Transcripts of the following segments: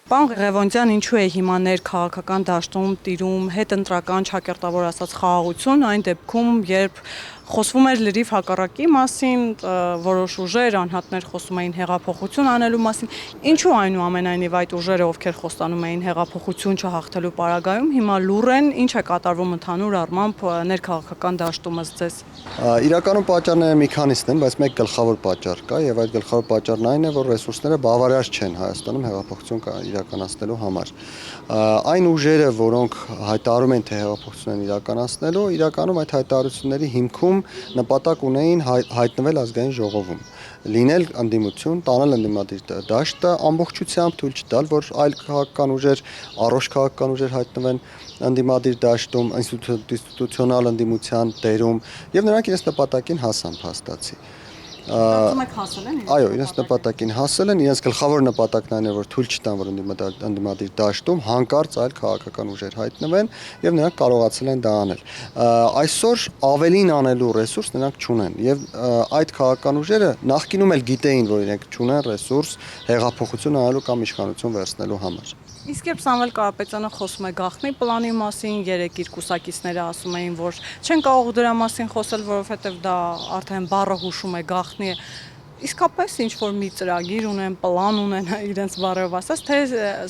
Պարոն Ղևոնդյան, ինչու է հիմա ներքաղաքական դաշտում տիրում հետընտրական ճակերտավոր ասած խաղաղություն, այն դեպքում, երբ խոսվում էր լրիվ հակառակի մասին, որոշ ուժեր, անհատներ խոսում էին հեղափոխություն անելու մասին, ինչու այնուամենայնիվ այդ ուժերը, ովքեր խոստանում էին հեղափոխություն չհաղթելու պարագայում, հիմա լուռ են, ինչ է կատարվում ընդհանուր առմամբ ներքաղաքական դաշտում ըստ ձեզ։ Իրականում պատճառները մի քանիսն են, բայց մեկ գլխավոր պատճառ կա, եւ այդ գլխավոր պատճառն այն է, որ ռեսուրսները բավարար չեն Հայաստանում հեղափոխություն իրականացնելու համար։ Այն ուժերը, որոնք հայտարարում են, թե հեղափոխություն են իրականացնելու, իրականում այդ հայտարարությունների հիմքում նպատակ ունեին հայտնվել ազգային ժողովում, լինել ընդդիմություն, տանել ընդդիմադիր դաշտը, ամբողջությամբ թույլ չտալ, որ այլ քաղաքական ուժեր, առողջ քաղաքական ուժեր հայտնվեն ընդդիմադիր դաշտում, ինստիտուցիոնալ ընդդիմության դերում, եւ նրանք իրենց նպատակին հասան փաստացի։ Կարծում եք հասել են։ Այո, իրենց նպատակին հասել են, իրենց գլխավոր նպատակն այն է, որ թույլ չտան, որ ընդդիմադիր դաշտում հանկարծ այլ քաղաքական ուժեր հայտնվեն եւ նրանք կարողացել են դա անել։ Այսօր ավելին անելու ռեսուրս նրանք չունեն եւ այդ քաղաքական ուժերը նախկինում էլ գիտեին, որ իրենք չունեն ռեսուրս հեղափոխություն անելու կամ իշխանություն վերցնելու համար։ Իսկ երբ Սամվել Կարապետյանը խոսում է գաղտնի պլանի մասին, երեք իր կուսակիցները ասում էին, որ չեն կարող դրա մասին խոսել, որովհետև դա արդեն բառը հուշում է գաղտնի է։ Իսկապես ինչ-որ մի ծրագիր ունեն, պլան ունեն իրենց բառերով ասած, թե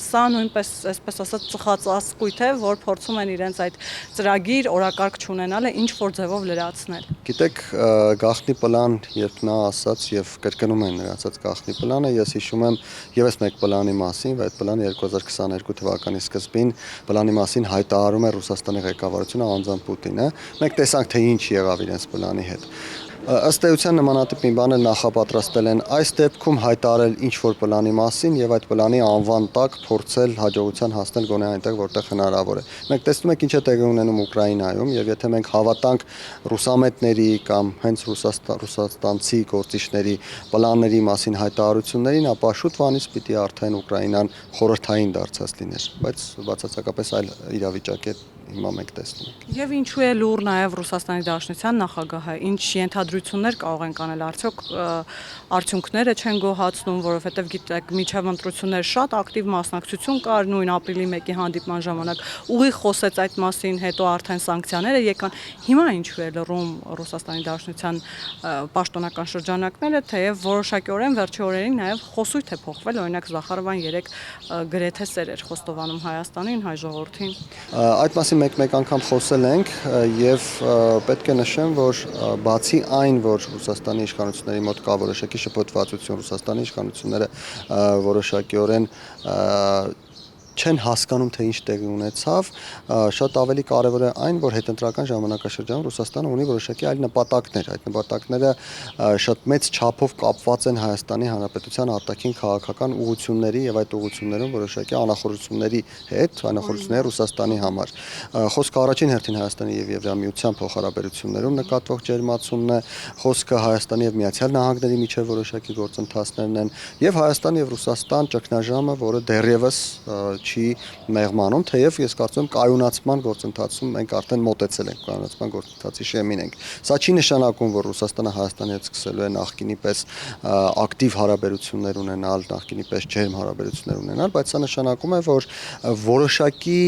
սա նույնպես, այսպես ասած, ծխածասկույթ է, որ փորձում են իրենց այդ ծրագիր օրակարգ չունենալը ինչ-որ ձևով լրացնել։ Գիտեք, գաղտնի պլան, երբ նա ասաց եւ կրկնում են նրա ասած գաղտնի պլանը, ես հիշում եմ եւս մեկ պլանի մասին, այդ պլանը 2022 թվականի սկզբին պլանի մասին հայտարարում է Ռուսաստանի ղեկավարությունը, անձամբ Պուտինը։ Մենք տեսանք, թե ինչ եղավ իրենց պլանի հետ։ Ըստ էության նմանատիպ մի բան էլ նախապատրաստել են այս դեպքում հայտարարել ինչ-որ պլանի մասին եւ այդ պլանի անվան տակ փորձել հաջողության հասնել գոնե այնտեղ, որտեղ հնարավոր է։ Մենք տեսնում ենք ինչ է տեղի ունենում Ուկրաինայում եւ եթե մենք հավատանք ռուսամետների կամ հենց ռուսաստանցի գործիչների պլանների մասին հայտարարություններին, ապա շուտ վանից պիտի արդեն Ուկրաինան խորհրդային դարձած լիներ, բայց բացարձակապես այլ իրավիճակ է հիմա մենք տեսնում ենք։ Եվ ինչու է լուր նաև Ռուսաստանի Դաշնության նախագահը, ինչ ենթադրություններ կարող են կանել, արդյոք արդյունքները չեն գոհացնում, որովհետև գիտեք, միջև ընտրություններ շատ ակտիվ մասնակցություն կար, նույն ապրիլի 1-ի հանդիպման ժամանակ ուղիղ խոսեց այդ մասին, հետո արդեն սանկցիաները եկան։ Հիմա ինչու է լռում Ռուսաստանի Դաշնության պաշտոնական շրջանակները, թեև որոշակիորեն վերջի օրերին նաև խոսույթ է փոխվել, օրինակ Զախարովան երեք գրեթե սեր էր խոստովանում Հայաստանին, հայ ժողովրդին։ Այդ մասին մեկ անգամ խոսել ենք եւ պետք է նշեմ, որ բացի այն, որ Ռուսաստանի իշխանությունների մոտ կա որոշակի շփոթվածություն, Ռուսաստանի իշխանությունները որոշակիորեն չեն հասկանում, թե ինչ տեղի ունեցավ, շատ ավելի կարևոր է այն, որ հետընտրական ժամանակաշրջանում Ռուսաստանը ունի որոշակի այլ նպատակներ, այդ նպատակները շատ մեծ չափով կապված են Հայաստանի Հանրապետության արտաքին քաղաքական ուղղությունների եւ այդ ուղղություններում որոշակի անախորժությունների հետ, անախորժությունների Ռուսաստանի համար։ Խոսքը առաջին հերթին Հայաստանի եւ Եվրամիության փոխհարաբերություններում նկատվող ջերմացումն է, խոսքը Հայաստանի եւ Միացյալ Նահանգների միջև որոշակի գործընթացներն են եւ Հայաստան եւ Ռուսաստան ճգնաժամը, որը դեռևս չի մեղմանում, թեև ես կարծում եմ կայունացման գործընթացում մենք արդեն մոտեցել ենք, կայունացման գործընթացի շեմին ենք։ Սա չի նշանակում, որ Ռուսաստանը Հայաստանի հետ սկսելու է նախկինի պես ակտիվ հարաբերություններ ունենալ, նախկինի պես ջերմ հարաբերություններ ունենալ, բայց սա նշանակում է, որ որոշակի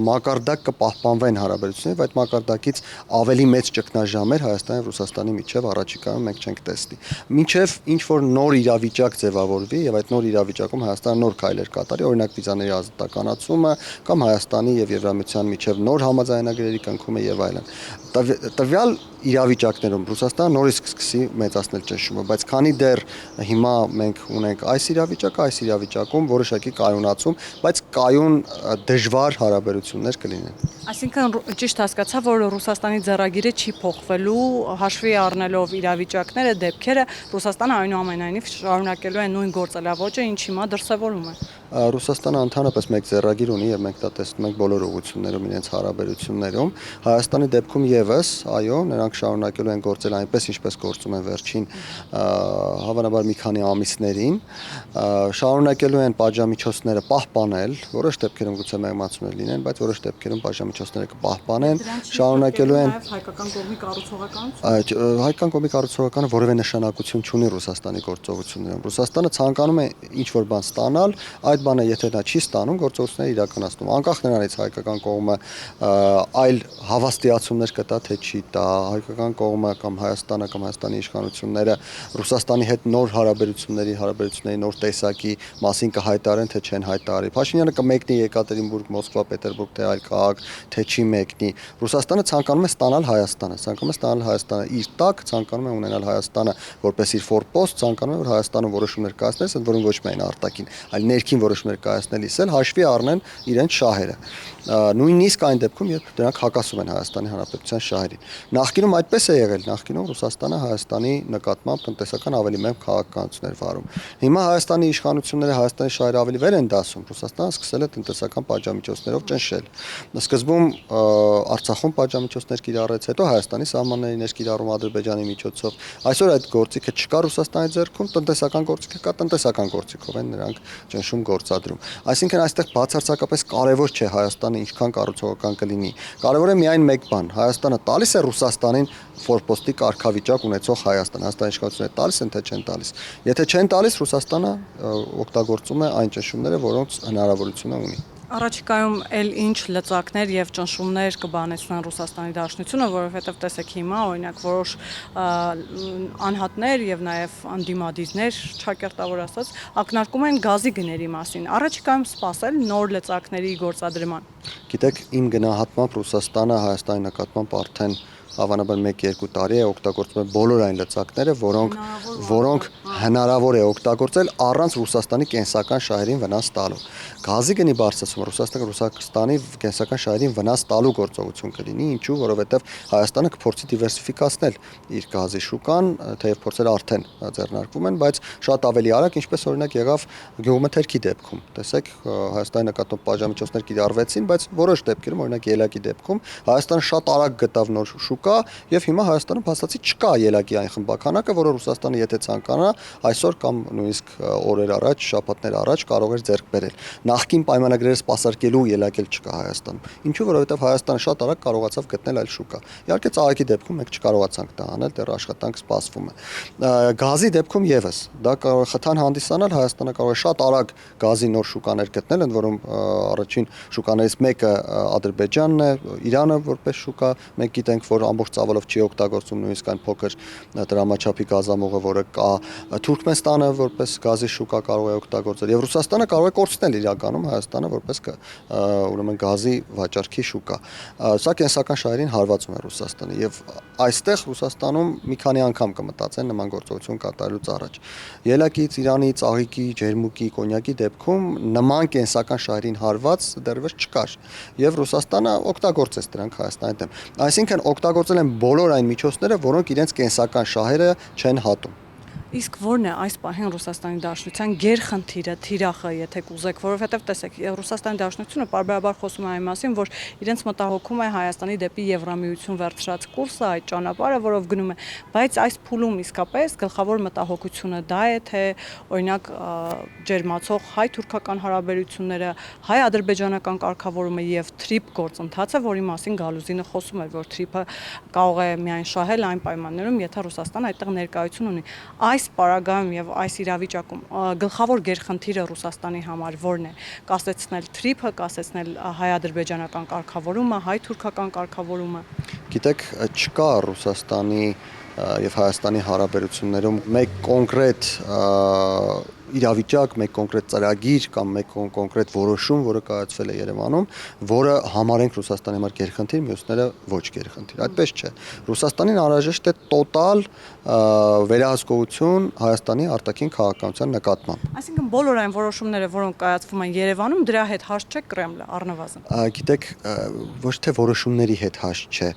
մակարդակ կպահպանվեն հարաբերությունները, այդ մակարդակից ավելի մեծ ճգնաժամեր Հայաստանի եւ Ռուսաստանի միջև առաջիկայում մենք չենք տեսնի։ Մինչև ինչ որ նոր իրավիճակ ձևավորվի եւ այդ նոր իրավիճակում Հայաստանը նոր քայլեր կատարի, օրինակ վիզաների ազատականացումը կամ Հայաստանի եւ Եվրամիության միջև նոր համաձայնագրերի կնքումը եւ այլն։ Տվյալ իրավիճակներում Ռուսաստանը նորից կսկսի մեծացնել ճնշումը, բայց քանի դեռ հիմա մենք ունենք այս իրավիճակում որոշակի կայունացում, բայց կայուն դժվար հարաբերություններ կլինեն։ Այսինքն ճիշտ հասկացա, որ Ռուսաստանի ձեռագիրը չի փոխվելու, հաշվի առնելով իրավիճակները, դեպքերը, Ռուսաստանը այնուամենայնիվ շարունակելու է նույն գործելավոճը, ինչ հիմա դրսևորում է։ Ռուսաստանը ընդհանրապես մեկ ձեռագիր ունի եւ մենք դա տեսնում ենք բոլոր ուղղություններում իրենց հարաբերություններում։ Հայաստանի դեպքում եւս, այո, նրանք շարունակելու են գործել այնպես, ինչպես գործում են վերջին հավանաբար մի քանի ամիսներին, շարունակելու են պատժամիջոցները պահպանել, որոշ դեպքերում գուցե մեղմացումներ լինեն, բայց որոշ դեպքերում պատժամիջոցները կպահպանեն, շարունակելու են հայկական կողմի կառուցողականությունը։ Հայկական կողմի կառուցողականը որևէ նշանակություն չունի Ռուսաստանի գործողություններում։ Ռուսաստանը ցանկանում է ինչ որ բան ստանալ, այդ այդ բանը եթե նա չի ստանում, գործողությունները իրականացնում։ Անկախ նրանից հայկական կողմը այլ հավաստիացումներ կտա, թե չի տա, հայկական կողմը կամ Հայաստանը կամ Հայաստանի իշխանությունները Ռուսաստանի հետ նոր հարաբերությունների նոր տեսակի մասին կհայտարեն, թե չեն հայտարարի։ Փաշինյանը կմեկնի Եկատերինբուրգ, Մոսկվա, Պետերբուրգ, թե այլ քաղաք, թե չի մեկնի։ Ռուսաստանը ցանկանում է ստանալ Հայաստանը, իր տակ ցանկանում է ունենալ Հայաստանը որպես իր ֆորպոստ, ցանկանում է որ Հայաստանում որոշումներ կայացնես, ընդ որում ոչ միայն արտաքին, այլ ներքին որոշումներ կայացնելիս էլ հաշվի առնեն իրենց շահերը։ Նույնիսկ այն դեպքում, երբ դրանք հակասում են Հայաստանի Հանրապետության շահերին։ Նախկինում այդպես է եղել, նախկինում Ռուսաստանը Հայաստանի նկատմամբ տնտեսական ավելի մեծ քաղաքականություն էր վարում։ Հիմա Հայաստանի իշխանությունները Հայաստանի շահերը ավելի վեր են դասում, Ռուսաստանը սկսել է տնտեսական պատժամիջոցներով ճնշել։ Սկզբում Արցախում պատժամիջոցներ կիրառեց, հետո Հայաստանի սահմանների ներկիրառում Ադրբեջանի միջոցով։ Այսօր այդ գործիքը չկա Ռուսաստանի ձեռքում, տնտեսական գործիքը կա, տնտեսական գործիքով են նրանք ճնշում գործադրում։ Այսինքն այստեղ բացարձակապես կարևոր չէ Հայաստանը ինչքան կառուցողական կլինի։ Կարևոր է միայն մեկ բան՝ Հայաստանը տալիս է Ռուսաստանին ֆորպոստի կարգավիճակ ունեցող Հայաստանի իշխանությունները տալիս են, թե չեն տալիս։ Եթե չեն տալիս, Ռուսաստանը օգտագործում է այն ճնշումները, որոնց հնարավորությունը ունի։ Առաջիկայում էլ ինչ լծակներ եւ ճնշումներ կբանեցնեն Ռուսաստանի Դաշնությունը, որովհետեւ տեսեք հիմա օրինակ որոշ անհատներ եւ նաեւ անդիմադիրներ, ճակերտավոր ասած, ակնարկում են գազի գների մասին։ Առաջիկայում սպասել նոր լծակների գործադրման։ Գիտեք, իմ գնահատմամբ Ռուսաստանը Հայաստանի նկատմամբ արդեն հավանաբար 1-2 տարի է օգտագործում է բոլոր այն լծակները, որոնք հնարավոր է օգտագործել առանց Ռուսաստանի կենսական շահերին վնաս տալու։ Գազի գնի բարձրացումը Ռուսաստանի կենսական շահերին վնաս տալու գործողություն կլինի, ինչու, որովհետև Հայաստանը կփորձի դիվերսիֆիկացնել իր գազի շուկան, թեև փորձերը արդեն ձեռնարկվում են, բայց շատ ավելի արագ, ինչպես օրինակ եղավ գյուղմթերքի դեպքում։ Տեսեք, Հայաստանի նկատմամբ պատժամիջոցներ կիրառվեցին, բայց որոշ դեպքերում, օրինակ ելակի դեպքում, Հայաստանը շատ արագ գտավ նոր շուկա եւ հիմա Հայաստանում փաստացի չկա ելակի այն խմբականակը, որը Ռուսաստանը եթե ցանկանա այսօր կամ նույնիսկ օրեր առաջ, շաբաթներ առաջ կարող էր ձեռք բերել։ Նախկին պայմանագրերը սպասարկելու ելակ էլ չկա Հայաստանում։ Ինչու, որովհետեւ Հայաստանը շատ արագ կարողացավ գտնել այլ շուկա։ Իհարկե ծաղիկի դեպքում մենք չկարողացանք դա անել, դեռ աշխատանք սպասվում է։ Գազի դեպքում եւս դա կարող է խթան հանդիսանալ, Հայաստանը կարող է շատ արագ գազի նոր շուկաներ գտնել, ընդ որում առաջին շուկաներից մեկը Ադրբեջանն է, Իրանը որպես շուկա, մենք գիտենք, որ ամբողջ ծավալով չի օգտագործում նույնիսկ այն փոքր դրամաչափի գազամուղը, որը կա, Թուրքմենստանը որպես գազի շուկա կարող է օգտագործել եւ Ռուսաստանը կարող է կորցնել իրականում Հայաստանը որպես ուրեմն գազի վաճառքի շուկա։ Սա կենսական շահերին հարվածում է Ռուսաստանը եւ այստեղ Ռուսաստանում մի քանի անգամ կմտածեն նման գործողություն կատարելուց առաջ։ Ելակից Իրանի ծաղիկի, ջերմուկի, կոնյակի դեպքում նման կենսական շահերին հարված դեռևս չկար եւ Ռուսաստանը օգտագործեց դրանք Հայաստանի դեմ։ Այսինքն օգտագործել են բոլոր այն միջոցները, որոնք իրենց կենսական շահերը չեն հատում։ Իսկ ո՞րն է այս պահին Ռուսաստանի Դաշնության գերխնդիրը, թիրախը, եթե կուզեք, որովհետև տեսեք, Ռուսաստանի Դաշնությունը պարբերաբար խոսում է այն մասին, որ իրենց մտահոգում է Հայաստանի դեպի Եվրամիություն վերցրած կուրսը, այդ ճանապարհը, որով գնում է, բայց այս փուլում իսկապես գլխավոր մտահոգությունը դա է, թե օրինակ ջերմացող հայ-թուրքական հարաբերությունները, հայ-ադրբեջանական կարգավորումը եւ թրիփ գործընթացը, որի մասին Գալուզինը խոսում էր, որ թրիփը կարող է միայն շահել այն պայմաններում, եթե Ռուսաստանը այդտեղ ներկայություն ունի։ Այս պարագայում եւ այս իրավիճակում գլխավոր գերխնդիրը Ռուսաստանի համար ո՞րն է։ Կասեցնել թրիփը, կասեցնել հայ-ադրբեջանական կարգավորումը, հայ-թուրքական կարգավորումը։ Գիտեք, չկա Ռուսաստանի եւ Հայաստանի հարաբերություններում մեկ կոնկրետ իրավիճակ, մեկ կոնկրետ ծրագիր կամ մեկ կոնկրետ որոշում, որը կայացվել է Երևանում, որը համարենք Ռուսաստանի համար գերխնդիր, մյուսները ոչ գերխնդիր։ Այդպես չէ։ Ռուսաստանին անհրաժեշտ է տոտալ վերահսկողություն Հայաստանի արտաքին քաղաքականության նկատմամբ։ Այսինքն բոլոր այն որոշումները, որոնք կայացվում են Երևանում, դրա հետ հաշտ չէ Կրեմլը առնվազն։ Գիտեք, ոչ թե որոշումների հետ հաշտ չէ,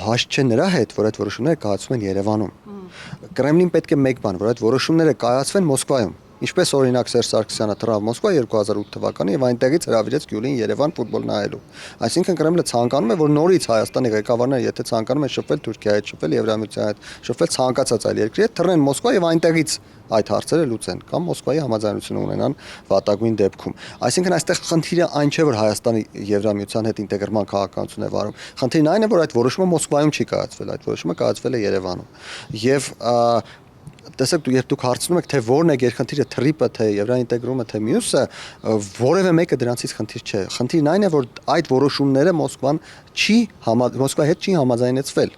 հաշտ չէ նրա հետ, որ այդ որոշումները կայացվում են Երևանում։ Կրեմլին պետք է մեկ բան, որ այդ որոշումները կայացվեն Մոսկվայում։ Ինչպես օրինակ Սերժ Սարգսյանը թռավ Մոսկվա 2008 թվականին եւ այնտեղից հրավիրեց Գյուլին Երևան ֆուտբոլ նայելու։ Այսինքն Կրեմլը ցանկանում է, որ նորից Հայաստանի ղեկավարները, եթե ցանկանում են շփվել Թուրքիայի հետ, շփվել Եվրամիության հետ, շփվել ցանկացած այլ երկրի հետ, թռնեն Մոսկվա եւ այնտեղից այդ հարցերը լուծեն կամ Մոսկվայի համաձայնությունը ունենան վատագույն դեպքում։ Այսինքն այստեղ խնդիրը այն չէ, որ Հայաստանի Եվրամիության հետ ինտեգրման քաղաքականություն է վարում։ Խնդիրն այն է, որ այդ որոշումը Մոսկվայում չի կայացվել, այդ որոշումը կայացվել է Երևանում։ Եվ տեսեք երբ դուք հարցնում եք թե որն է գերխնդիրը թրիպը թե եվրոինտեգրումը թե մյուսը որևէ մեկը դրանցից խնդիր չէ խնդիրն այն է որ այդ որոշումները Մոսկվայի հետ չի համաձայնեցվել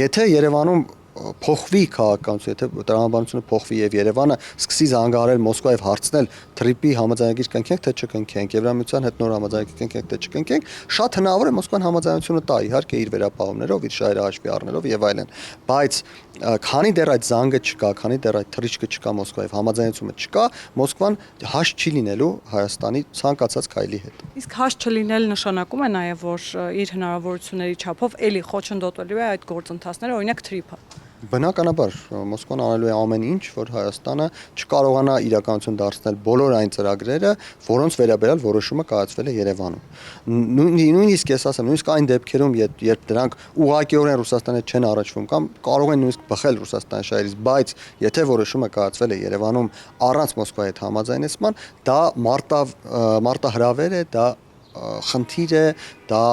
եթե Երևանում փոխվի քաղաքականությունը, եթե տրամաբանությունը փոխվի եւ Երևանը սկսի զանգահարել Մոսկվայով հարցնել թրիպի համաձայնագիր կնքենք թե չկնքենք, Եվրամիության հետ նոր համաձայնագիր կնքենք թե չկնքենք, շատ հնարավոր է Մոսկվան համաձայնությունը տա, իհարկե իր վերապահումներով, իր շահերը հաշվի առնելով եւ այլն, բայց քանի դեռ այդ զանգը չկա, քանի դեռ այդ թռիչքը չկա Մոսկվայով, համաձայնությունը չկա, Մոսկվան հաշ չի լինելու Հայաստանի ցանկացած քայլի հետ։ Իսկ հաշ չլինել նշանակում է նաեւ որ իր հնարավորությունների չափով էլի խոչընդոտելու է այդ գործընթացները, օրինակ թրիպը։ Բնականաբար Մոսկվան անելու է ամեն ինչ, որ Հայաստանը չկարողանա իրականություն դարձնել բոլոր այն ծրագրերը, որոնց վերաբերյալ որոշումը կայացվել է Երևանում։ Նույնիսկ ես ասեմ, նույնիսկ այն դեպքերում, երբ դրանք ուղղակիորեն Ռուսաստանի հետ չեն առնչվում կամ կարող են նույնիսկ բխել Ռուսաստանի շահերից, բայց եթե որոշումը կայացվել է Երևանում առանց Մոսկվայի հետ համաձայնեցման, դա մարտահրավեր է, դա խնդիր է, դա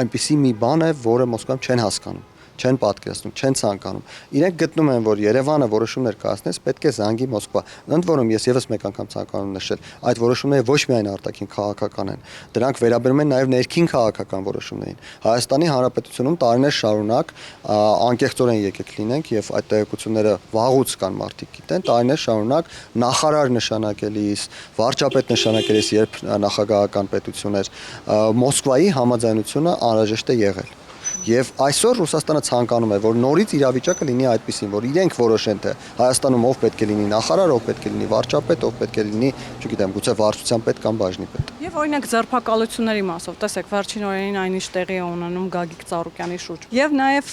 այնպիսի մի բան է, որը Մոսկվայում չեն հասկանում չեն պատկերացնում, չեն ցանկանում։ Իրենք գտնում են, որ Երևանը որոշումներ կայացնես, պետք է զանգի Մոսկվա։ Ընդ որում ես եւս մեկ անգամ ցանկանում նշել, այդ որոշումները ոչ միայն արտաքին քաղաքական են, դրանք վերաբերում են նաեւ ներքին քաղաքական որոշումներին։ Հայաստանի Հանրապետությունում տարիներ շարունակ անկեղծորեն եկեք լինենք եւ այդ տեղեկությունները վաղուց կան մարդիկ գիտեն, տարիներ շարունակ նախարար նշանակելիս, վարչապետ նշանակելիս, երբ նախագահական պետություն էր, Մոսկվայի համաձայնությունը անհրաժեշտ է եղել։ Եվ այսօր Ռուսաստանը ցանկանում է, որ նորից իրավիճակը լինի այդպեսին, որ իրենք որոշեն թե Հայաստանում ով պետք է լինի նախարար, ով պետք է լինի վարչապետ, ով պետք է լինի, չգիտեմ, գուցե վարչության պետ կամ բաժնի պետ։ Եվ օրինակ ձերբակալությունների մասով, տեսեք, վերջին օրերին այնիշ տեղի է ունենում Գագիկ Ծառուկյանի շուրջ։ Եվ նաև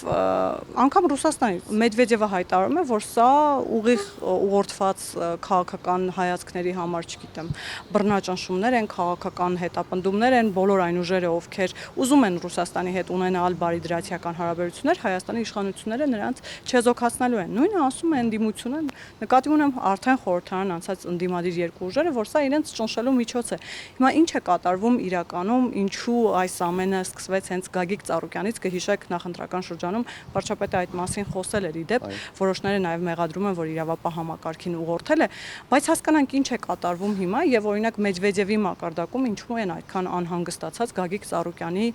անգամ Ռուսաստանի Մեդվեդևը հայտարարում է, որ սա ուղիղ ուղղորդված քաղաքական հայացքների համար, չգիտեմ, բռնաճնշումներ են, քաղաքական հետապնդումներ են, բոլոր այն ուժերը, ովքեր ուզում են Ռուսաստանի հետ ունենալ բարիդրացիական հարաբերություններ, Հայաստանի իշխանությունները նրանց չեզոքացնելու են։ Նույնը ասում է ընդդիմությունը, նկատի ունեմ արդեն խորհրդարան անցած ընդդիմադիր երկու ուժերը, որ սա իրենց ճնշելու միջոց է։ Հիմա ինչ է կատարվում իրականում, ինչու այս ամենը սկսվեց հենց Գագիկ Ծառուկյանից, կհիշեք նախընտրական շրջանում վարչապետը այդ մասին խոսել էր իդեպ, որոշները նաև մեղադրում են, որ իրավապահ համակարգին ուղղորդել է, բայց հասկանանք ինչ է կատարվում հիմա եւ օրինակ Մեդվեդևի մակարդակում ինչու են այդքան անհանգստացած Գագիկ Ծառուկյանի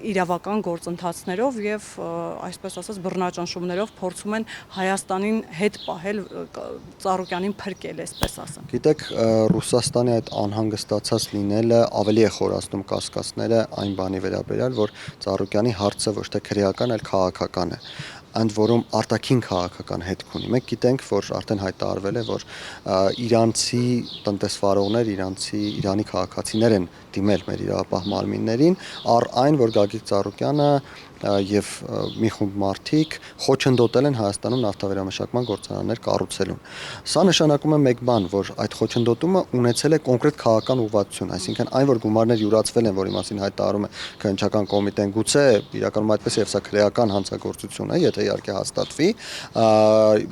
իրավական գործընթացներով եւ այսպես ասած բռնաճնշումներով փորձում են Հայաստանին հետ պահել Ծառուկյանին փրկել, այսպես ասեմ։ Գիտեք, Ռուսաստանի այդ անհանգստացած լինելը ավելի է խորացնում կասկածները այն բանի վերաբերյալ, որ Ծառուկյանի հարցը ոչ թե քրեական, այլ քաղաքական է։ Ընդ որում արտաքին քաղաքական հետք ունի։ Մենք գիտենք, որ արդեն հայտարարվել է, որ իրանցի տնտեսվարողներ, Իրանի քաղաքացիներ են դիմել մեր իրավապահ մարմիններին, առ այն, որ Գագիկ Ծառուկյանը եւ մի խումբ մարդիկ խոչընդոտել են Հայաստանում նավթավերամշակման գործարաններ կառուցելուն։ Սա նշանակում է մեկ բան, որ այդ խոչընդոտումը ունեցել է կոնկրետ քաղաքական ուղղվածություն, այսինքն այն, որ գումարներ յուրացվել են, որի մասին հայտարարում է քննչական կոմիտեն, գուցե իրականում այդպես եւ սա քրեական հանցագործություն է, եթե իհարկե հաստատվի,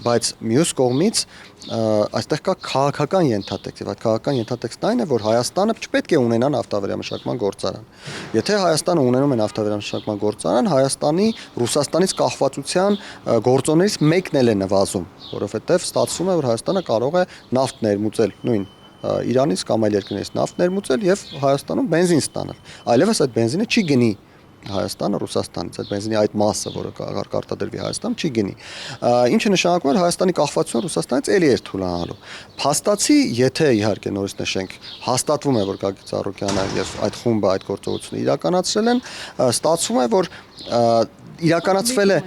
բայց մյուս կողմից այստեղ կա քաղաքական ենթատեքստ եւ այդ քաղաքական ենթատեքստն այն է, որ Հայաստանը չպետք է ունենա նավթավերամշակման գործարան։ Եթե Հայաստանը ունենում է նավթավերամշակման գործարան, Հայաստանի Ռուսաստանից կախվածության գործոններից մեկն էլ է նվազում, որովհետեւ ստացվում է, որ Հայաստանը կարող է նավթ ներմուծել նույն Իրանից կամ այլ երկրներից նավթ ներմուծել եւ Հայաստանում բենզին ստանալ։ Այլևս այդ բենզինը չի գնի Հայաստանը Ռուսաստանից, այդ բենզինի այդ մասը, որը կարտադրվի Հայաստանում, չի գնի։ Ինչը նշանակում է Հայաստանի կախվածությունը Ռուսաստանից էլի էր թուլանալու։ Փաստացի, եթե իհարկե նորից նշենք, հաստատվում է, որ Գագիկ Ծառուկյանը եւ այդ խումբը այդ գործողությունը իրականացրել են, ստացվում է, որ իրականացվել է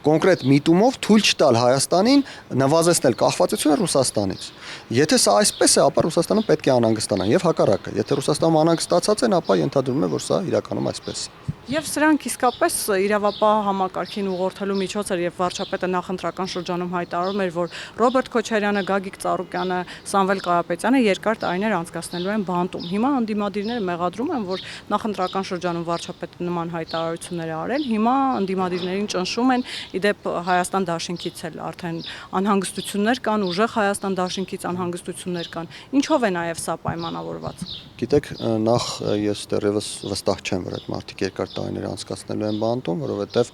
կոնկրետ միտումով թույլ չտալ Հայաստանին նվազեցնել կախվածությունը Ռուսաստանից։ Եթե սա այսպես է, ապա Ռուսաստանում պետք է անհանգստանան եւ հակառակը։ Եթե Ռուսաստանում անհանգստացած են, ապա ենթադրվում է, որ սա իրականում այսպես է։ Եվ սրանք իսկապես իրավապահ համակարգին ուղղորդելու միջոց էր եւ վարչապետը նախընտրական շրջանում հայտարարում էր, որ Ռոբերտ Քոչարյանը, Գագիկ Ծառուկյանը, Սամվել Կարապետյանը երկար տարիներ անցկացնելու են բանտում։ Հիմա ընդդիմադիրները մեղադրում են, որ նախընտրական շրջանում վարչապետը նման հայտարարություններ է արել, հիմա ընդդիմադիրներին ճնշում են, իդեպ Հայաստան դաշինքից էլ արդեն անհանգստություններ կան, ուժեղ Հայաստան դաշինքից անհանգստություններ կան։ Ինչով է նաև սա պայմանավորված։ Գիտեք, նախ ես դեռևս վստահ չեմ, որ այդ մարդիկ երկար տարիներ անցկացնելու են բանտում, որովհետև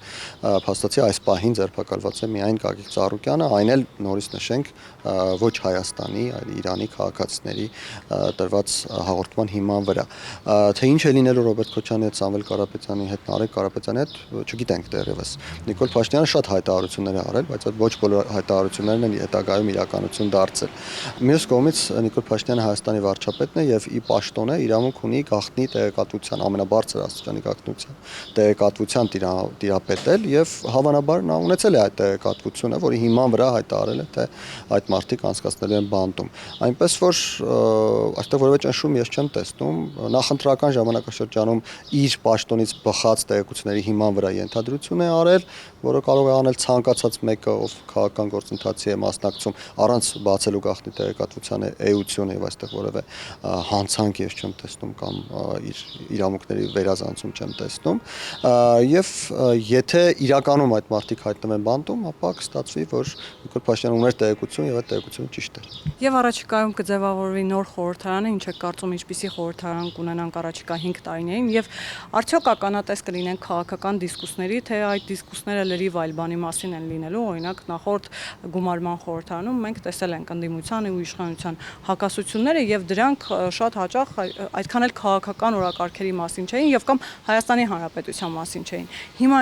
փաստացի այս պահին ձերբակալված է միայն Գագիկ Ծառուկյանը, այն էլ նորից նշենք ոչ Հայաստանի, այլ Իրանի քաղաքացիների տրված հաղորդման հիման վրա։ Թե ինչ է լինելու Ռոբերտ Քոչյանի հետ, Սամվել Կարապետյանի հետ, Նարեկ Կարապետյանի հետ, չգիտենք դեռևս։ Նիկոլ Փաշինյանը շատ հայտարարություններ է արել, բայց այդ ոչ բոլոր հայտարարություններն են հետագայում իրականություն դարձել։ Մյուս կողմից Նիկոլ Փաշինյանը Հայաստանի վարչապետն է եւ ի պաշտոն է իրավունք ունի գաղտնի տեղեկատվության, ամենաբարձր աստիճանի գաղտնիության տեղեկատվության տիրապետել եւ հավանաբար նա ունեցել է այդ տեղեկատվությունը, որի հիման վրա հայտարարել է, թե այդ մարդիկ անցկացնելու են բանտում։ Այնպես որ այստեղ որևէ ճնշում ես չեմ տեսնում, նախընտրական ժամանակաշրջանում իր պաշտոնից բխած տեղեկությունների հիման վրա ենթադրություն է արել, որը կարող է անել ցանկացած մեկը, ով քաղաքական գործընթացի է մասնակցում, առանց բացելու գաղտնի տեղեկատվության էությունը եւ այստեղ որևէ հանցանք ես չեմ տեսնում կամ իր իրավունքների վերազանցում չեմ տեսնում եւ եթե իրականում այդ մարդիկ հայտնվեն բանտում, ապա կստացվի, որ Նիկոլ Փաշինյանը ուներ տեղեկություն եւ այդ տեղեկությունը ճիշտ էր։ Եվ առաջիկայում կձևավորվի նոր խորհրդարանը, ինչ է կարծում, ինչպիսի խորհրդարան կունենանք առաջիկա 5 տարիներին եւ արդյոք ականատես կլինենք քաղաքական դիսկուսների, թե այդ դիսկուսները լրիվ այլ բանի մասին են լինելու, օրինակ նախորդ գումարման խորհրդարանում մենք տեսել ենք ընդդիմության ու իշխանության հակասությունները եւ դրանք շատ հաճախ այդքան էլ քաղաքական օրակարգերի մասին չէին եւ կամ Հայաստանի Հանրապետության մասին չէին։ Հիմա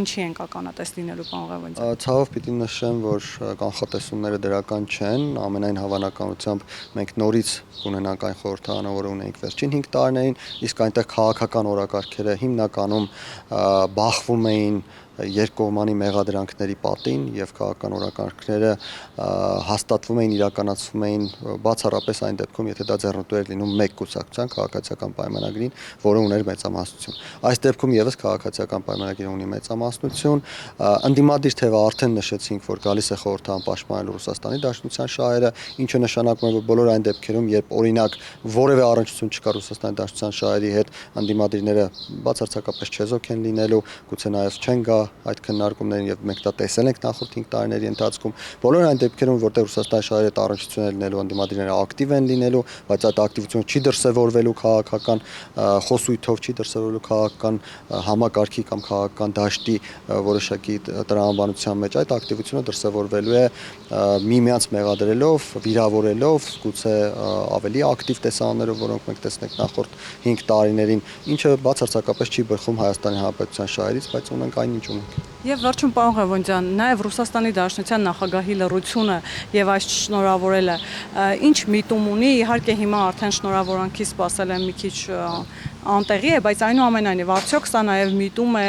ինչի ենք ականատես լինելու, պարոն Ղևոնդյան։ Ցավով պիտի նշեմ, որ կանխատեսումները դրական չեն, ամենայն հավանականությամբ մենք նորից կունենանք այն խորհրդարանը, որը ունենք վերջին 5 տարիներին, իսկ այնտեղ քաղաքական օրակարգերը հիմնականում բախվում էին երկկողմանի մեղադրանքների պատին եւ քաղաքական օրակարգերը հաստատվում էին, իրականացվում էին բացառապես այն դեպքում, եթե դա ձեռնտու էր լինում մեկ կուսակցության քաղաքացիական պայմանագրին, որը ուներ մեծամասնություն։ Այս դեպքում եւս քաղաքացիական պայմանագիրը ունի մեծամասնություն, ընդդիմադիր թեւը արդեն նշեցինք, որ գալիս է խորհրդարան պաշտպանելու Ռուսաստանի Դաշնության շահերը, ինչը նշանակում է, որ բոլոր այն դեպքերում, երբ օրինակ որևէ առնչություն չկա Ռուսաստանի Դաշնության շահերի հետ, ընդդիմադիրները բացարձակապես չեզոք են լինելու, գուցե նաեւ չեն գա այդ քննարկումներին եւ մենք դա տեսել ենք նախորդ 5 տարիների ընթացքում բոլոր այն դեպքերում որտեղ Ռուսաստանի շահերի հետ առնչություն է լինելու ընդդիմադիրները ակտիվ են լինելու, բայց այդ ակտիվությունը չի դրսևորվելու քաղաքական խոսույթով, չի դրսևորվելու քաղաքական համակարգի կամ քաղաքական դաշտի որոշակի տրամաբանության մեջ, այդ ակտիվությունը դրսևորվելու է միմյանց մեղադրելով, վիրավորելով, գուցե ավելի ակտիվ տեսաններով, որոնք մենք տեսնենք նախորդ 5 տարիներին, ինչը բացարձակապես չի բխում Հայաստանի Հանրապետության շահերից, բայց ունենք այն ինչ ունենք։ Եվ վերջում պարոն Ղևոնդյան, նաև Ռուսաստանի Դաշնության նախագահի լռությունը եւ այս շնորհավորելը ինչ միտում ունի, իհարկե հիմա արդեն շնորհավորանքի սպասել են մի քիչ անտեղի է, բայց այնուամենայնիվ արդյոք սա նաև միտում է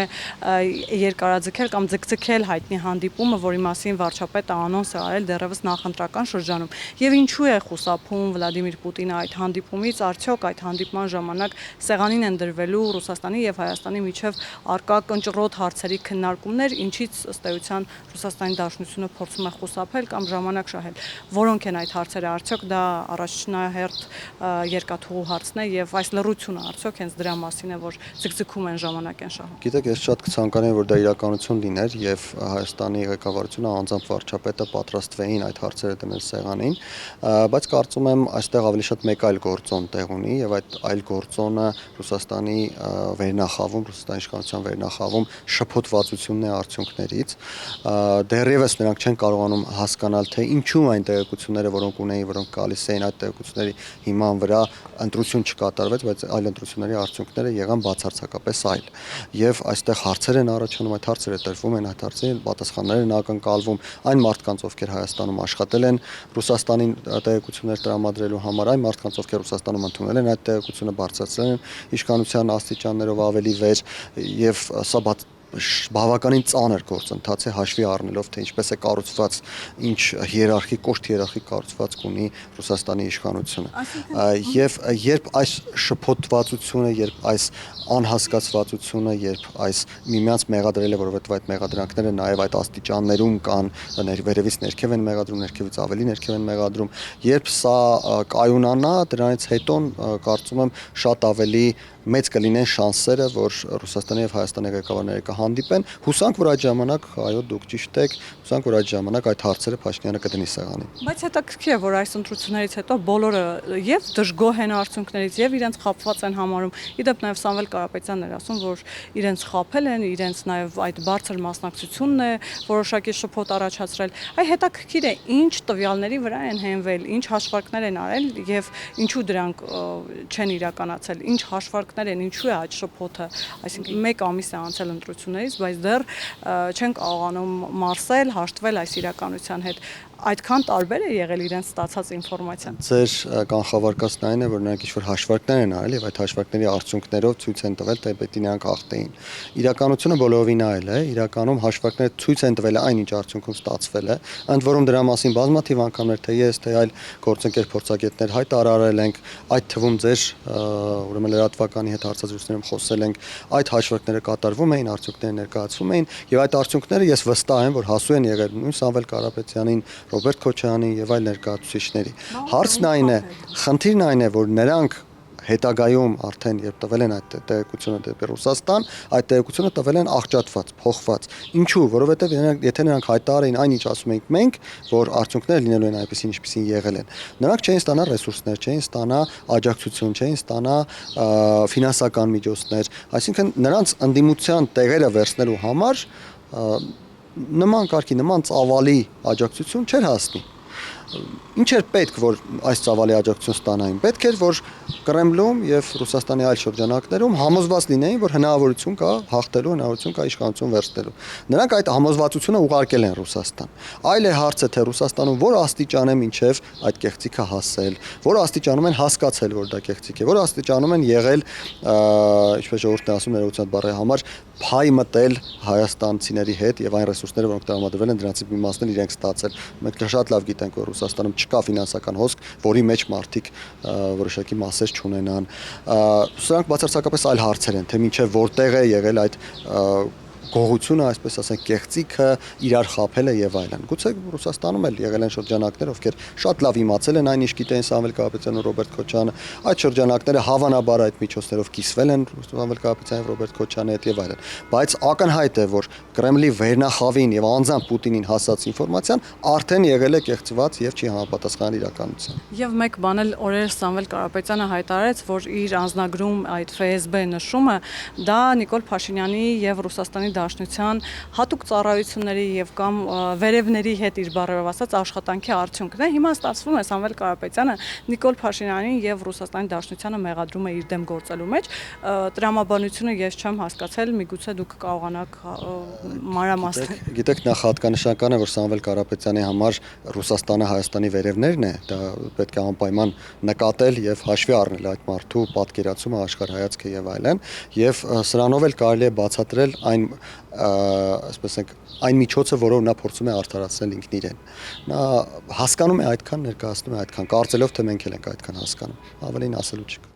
երկարաձգել կամ ձգձգել հայտնի հանդիպումը, որի մասին վարչապետը անոնս է արել դեռևս նախընտրական շրջանում։ Եվ ինչու է խուսափում Վլադիմիր Պուտինը այդ հանդիպումից, արդյոք այդ հանդիպման ժամանակ սեղանին են դրվելու Ռուսաստանի եւ Հայաստանի միջև արկա կնճռոտ հարցերի քննարկումներ, ինչից ըստ էության Ռուսաստանի Դաշնությունը փորձում է խուսափել կամ ժամանակ շահել։ Որոնք են այդ հարցերը, արդյոք դա առաջնահերթ երկաթուղու հարցն է եւ այս լռությունը արդյոք հենց դրա մասին է, որ ձգձգում են ժամանակ են շահում։ Գիտեք, ես շատ կցանկանայի, որ դա իրականություն լիներ եւ Հայաստանի ղեկավարությունը անձամբ վարչապետը պատրաստվեին այդ հարցերը դնել սեղանին, բայց կարծում եմ այստեղ ավելի շատ մեկ այլ գործոն տեղ ունի եւ այդ այլ գործոնը Ռուսաստանի վերնախավում, Ռուսաստանի իշխանության վերնախավում շփոթվածությունն է արդյունքներից։ Դեռևս նրանք չեն կարողանում հասկանալ, թե ինչու այն տեղեկությունները, որոնք ունեին, որոնք գալիս էին այդ տեղեկությունների հիման վրա ընտրություն չկատարվեց, բայց այլ ընտրությունների արդյունքները եղան բացարձակապես այլ։ Եվ այստեղ հարցեր են առաջանում, այդ հարցերը տրվում են, այդ հարցերին պատասխաններ են ակնկալվում այն մարդկանց, ովքեր Հայաստանում աշխատել են Ռուսաստանին տեղեկություններ տրամադրելու համար, այն մարդկանց, ովքեր Ռուսաստանում ընդունել են այդ տեղեկությունը, բարձրացրել են իշխանության աստիճաններով ավելի վեր եւ սա բավականին ծանր գործընթաց է հաշվի առնելով թե ինչպես է կառուցված, ինչ հիերարխիկ, կոշտ հիերարխիկ կառուցվածք ունի Ռուսաստանի իշխանությունը։ Եվ երբ այս շփոթվածությունը, երբ այս անհասկացվածությունը, երբ այս միմյանց մեղադրելը, որովհետև այդ մեղադրանքները նաև այդ աստիճաններում կան, վերևից ներքև են մեղադրում, ներքևից ավելի ներքև են մեղադրում, երբ սա կայունանա, դրանից հետո կարծում եմ շատ ավելի մեծ կլինեն շանսերը, որ Ռուսաստանի եւ Հայաստանի ղեկավարները կհանդիպեն, հուսանք, որ այդ ժամանակ, այո, դուք ճիշտ եք, հուսանք, որ այդ ժամանակ այդ հարցերը Փաշինյանը կդնի սեղանին։ Բայց հետաքրքիր է, որ այս ընտրություններից հետո բոլորը եւ դժգոհ են արդյունքներից եւ իրենց խապված են համարում։ Իդեպ նաեւ Սամվել Կարապետյանն էր ասում, որ իրենց խապել են, իրենց նաեւ այդ բարձր մասնակցությունն է որոշակի շփոթ առաջացրել։ Այ հետաքրքիր է, ինչ տվյալների վրա են հենվել, ինչ հաշվարկներ են արել եւ ինչու դրանք չեն իրականացել, ինչ հաշվարկներ են, ինչու է այդ շփոթը, այսինքն 1 ամիս է անցել ընտրություններից, բայց դեռ չեն կարողանում մարսել, հաշտվել այս իրականության հետ։ Այդքան տարբեր է եղել իրենց ստացած ինֆորմացիան։ Ձեր կանխավարկածն այն է, որ նրանք ինչ-որ հաշվարկներ են արել եւ այդ հաշվարկների արդյունքներով ցույց են տվել, թե պետք է նրանք հաղթեին։ Իրականությունը բոլորովին այլ է, իրականում հաշվարկները ցույց են տվել այն, ինչ արդյունքում ստացվել է, ընդ որում դրա մասին բազմաթիվ անգամներ թե ես, թե այլ գործընկեր փորձագետներ հայտարարել ենք, այդ թվում ձեր ուրեմն լրատվականի հետ հարցազրույցներում խոսել ենք, այդ հաշվարկները կատարվում էին, արդյունքները ներկայացվում էին եւ այդ արդյունքները ես վստահ եմ, որ հասու են եղել նույն Սամվել Կարապետյանին, Ռոբերտ Քոչարյանին եւ այլ ներկայացուցիչների։ Հարցն այն է, խնդիրն այն է, որ նրանք հետագայում արդեն երբ տվել են այդ տեղեկությունը դեպի Ռուսաստան, այդ տեղեկությունը տվել են աղճատված, փոխված։ Ինչու՞, որովհետեւ եթե նրանք հայտարարեին այն, ինչ ասում ենք մենք, որ արդյունքները լինելու են այնպեսին, ինչպեսին եղել են, նրանք չէին ստանա ռեսուրսներ, չէին ստանա աջակցություն, չէին ստանա ֆինանսական միջոցներ, այսինքն նրանց ընդդիմության տեղերը վերցնելու համար նման կարգի, նման ծավալի աջակցություն չէր հասնի։ Ինչ էր պետք, որ այս ծավալի աջակցություն ստանային։ Պետք էր, որ Կրեմլում եւ Ռուսաստանի այլ շրջանակներում համոզված լինեին, որ հնարավորություն կա հաղթելու, հնարավորություն կա իշխանություն վերցնելու։ Նրանք այդ համոզվածությունը ուղարկել են Ռուսաստան։ Այլ է հարցը, թե Ռուսաստանում որ աստիճան է մինչեւ այդ կեղծիքը հասել, որ աստիճանում են հասկացել, որ դա կեղծիք է, որ աստիճանում են եղել, ինչպես ժողովուրդն ասում ներողության բառի համար, փայ մտել հայաստանցիների հետ եւ այն ռեսուրսները, որոնք տրամադրվել են, դրանցից մի մասն էլ իրենք ստացել։ Մենք շատ լավ գիտենք, որ Ռուսաստանում չկա ֆինանսական հոսք, որի մեջ մարդիկ որոշակի մասեր չունենան։ Սրանք բացարձակապես այլ հարցեր են, թե մինչև որտեղ է եղել այդ գողությունը, այսպես ասենք, կեղծիքը, իրար խաբելը եւ այլն։ Գուցե Ռուսաստանում էլ եղել են շրջանակներ, ովքեր շատ լավ իմացել են այն, ինչ գիտեն Սամվել Կարապետյանն ու Ռոբերտ Քոչարյանը, այդ շրջանակները հավանաբար այդ միջոցներով կիսվել են Սամվել Կարապետյանի եւ Ռոբերտ Քոչարյանի հետ եւ այլն։ Բայց ակնհայտ է, որ Կրեմլի վերնախավին եւ անձամբ Պուտինին հասած ինֆորմացիան արդեն եղել է կեղծված եւ չի համապատասխանել իրականությանը։ Եվ մեկ բան էլ օրեր Սամվել Կարապետյանը հայտարարեց, որ իր անձնագրում այդ ՖՍԲ նշումը դա Նիկոլ Փաշինյանի եւ Ռուսաստանի Դաշնության հատուկ ծառայությունների եւ կամ վերևների հետ իր բառերով ասած աշխատանքի արդյունքն է։ Հիմա ստացվում է Սամվել Կարապետյանը Նիկոլ Փաշինյանին եւ Ռուսաստանի Դաշնությանը մեղադրում է իր դեմ գործելու մեջ։ Տրամաբանությունը ես չեմ հասկացել, միգուցե դուք կարողանաք մանրամասնել։ Գիտեք, նախ հատկանշական է, որ Սամվել Կարապետյանի համար Ռուսաստանը Հայաստանի վերևներն է, դա պետք է անպայման նկատել եւ հաշվի առնել այդ մարդու պատկերացումը, աշխարհայացքը եւ այլն, եւ սրանով էլ կարելի է բացատրել այն այսպես ասենք այն միջոցը, որով նա փորձում է արդարացնել ինքն իրեն։ Նա հասկանում է այդքան, ներկայացնում է այդքան, կարծելով թե մենք էլ ենք այդքան հասկանում։ Ավելին ասելու չկա։